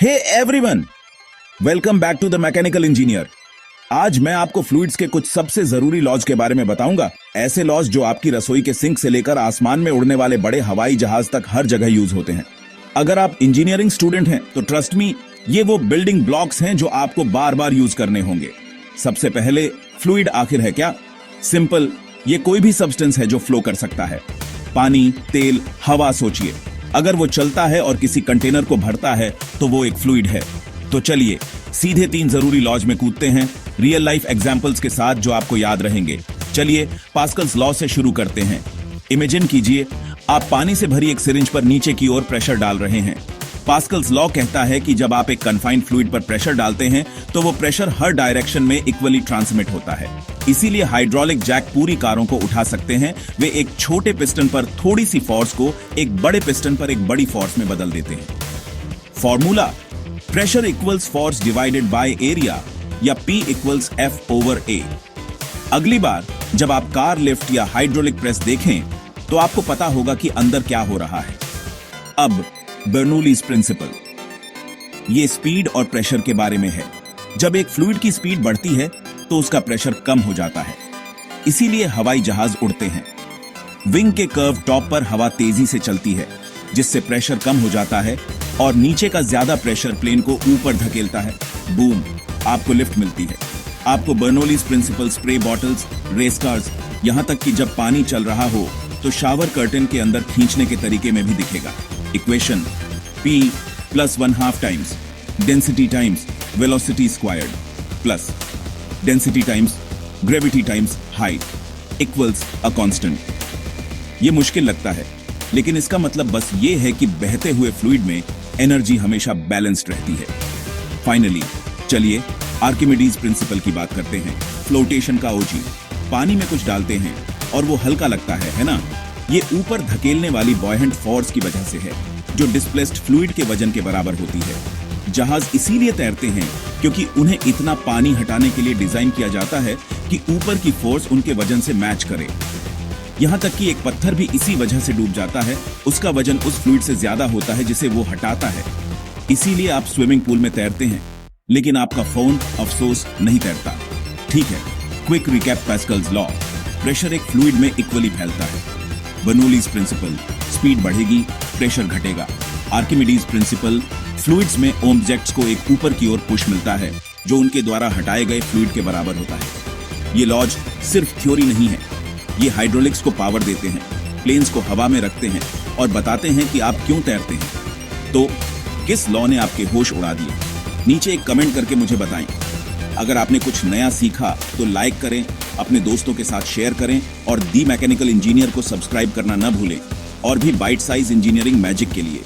Hey everyone, welcome back to the mechanical engineer. आज मैं आपको फ्लूइड्स के कुछ सबसे जरूरी लॉज के बारे में बताऊंगा। ऐसे लॉज जो आपकी रसोई के सिंक से लेकर आसमान में उड़ने वाले बड़े हवाई जहाज तक हर जगह यूज होते हैं। अगर आप इंजीनियरिंग स्टूडेंट हैं तो ट्रस्ट मी, ये वो बिल्डिंग ब्लॉक्स हैं जो आपको बार बार यूज करने होंगे। सबसे पहले, फ्लूइड आखिर है क्या? सिंपल, ये कोई भी सब्सटेंस है जो फ्लो कर सकता है। पानी, तेल, हवा सोचिए। अगर वो चलता है और किसी कंटेनर को भरता है तो वो एक फ्लूइड है। तो चलिए सीधे 3 जरूरी लॉज में कूदते हैं, रियल लाइफ एग्जांपल्स के साथ जो आपको याद रहेंगे। चलिए पास्कल्स लॉ से शुरू करते हैं। इमेजिन कीजिए, आप पानी से भरी एक सिरिंज पर नीचे की ओर प्रेशर डाल रहे हैं। पास्कल्स लॉ कहता है कि जब आप एक कन्फाइंड फ्लूइड पर प्रेशर डालते हैं तो वो प्रेशर हर डायरेक्शन में इक्वली ट्रांसमिट होता है। इसीलिए हाइड्रोलिक जैक पूरी कारों को उठा सकते हैं। वे एक छोटे पिस्टन पर थोड़ी सी फोर्स को एक बड़े पिस्टन पर एक बड़ी फोर्स में बदल देते हैं। Formula, pressure equals force divided by area, या P equals F over A। अगली बार जब आप कार लिफ्ट या हाइड्रोलिक प्रेस देखें तो आपको पता होगा कि अंदर क्या हो रहा है। अब बर्नौलीज प्रिंसिपल, ये स्पीड और प्रेशर के बारे में है। जब एक फ्लूइड की स्पीड बढ़ती है तो उसका प्रेशर कम हो जाता है, इसीलिए हवाई जहाज उड़ते हैं। विंग के कर्व टॉप पर हवा तेजी से चलती है, जिससे प्रेशर कम हो जाता है और नीचे का ज्यादा प्रेशर प्लेन को ऊपर धकेलता है। बूम, आपको लिफ्ट मिलती है। आपको Bernoulli's principle spray bottles, race cars, यहां तक कि जब पानी चल रहा हो तो शावर कर्टन के अंदर खींचने के तरीके में भी दिखेगा। Equation, P + 1/2 times density times velocity squared plus density times gravity times height equals a constant. ये मुश्किल लगता है, लेकिन इसका मतलब बस ये है कि बहते हुए फ्लूइड में एनर्जी हमेशा बैलेंस्ड रहती है। फाइनली, चलिए आर्किमिडीज प्रिंसिपल की बात करते हैं। फ्लोटेशन का ओजी, पानी में कुछ डालते हैं और वो हल्का लगता है ना? ये ऊपर धकेलने वाली बॉयहेंट फोर्स की वजह से है, जो डिस्प्लेस्ड फ्लूइड के वजन के बराबर होती है। जहाज इसीलिए तैरते हैं क्योंकि उन्हें इतना पानी हटाने के लिए डिजाइन किया जाता है कि ऊपर की फोर्स उनके वजन से मैच करे। यहां तक कि एक पत्थर भी इसी वजह से डूब जाता है, उसका वजन उस फ्लूइड से ज्यादा होता है जिसे वो हटाता है। इसीलिए आप स्विमिंग पूल में तैरते हैं, लेकिन आपका फोन अफसोस नहीं तैरता। ठीक है, quick recap Pascal's law, pressure एक फ्लूइड में इक्वली फैलता है। बर्नौलीज प्रिंसिपल, स्पीड बढ़ेगी, प्रेशर घटेगा। आर्किमिडीज प्रिंसिपल, फ्लूइड्स में ऑब्जेक्ट्स को एक ऊपर की ओर पुश मिलता है जो उनके द्वारा हटाए गए फ्लूइड के बराबर होता है। ये लॉज सिर्फ थ्योरी नहीं है, ये हाइड्रोलिक्स को पावर देते हैं, प्लेन्स को हवा में रखते हैं और बताते हैं कि आप क्यों तैरते हैं। तो किस लॉ ने आपके होश उड़ा दिए? नीचे एक कमेंट करके मुझे बताएं। अगर आपने कुछ नया सीखा तो लाइक करें, अपने दोस्तों के साथ शेयर करें और दी मैकेनिकल इंजीनियर को सब्सक्राइब करना न भूलें। और भी बाइट साइज इंजीनियरिंग मैजिक के लिए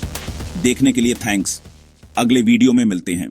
देखने के लिए थैंक्स। अगले वीडियो में मिलते हैं।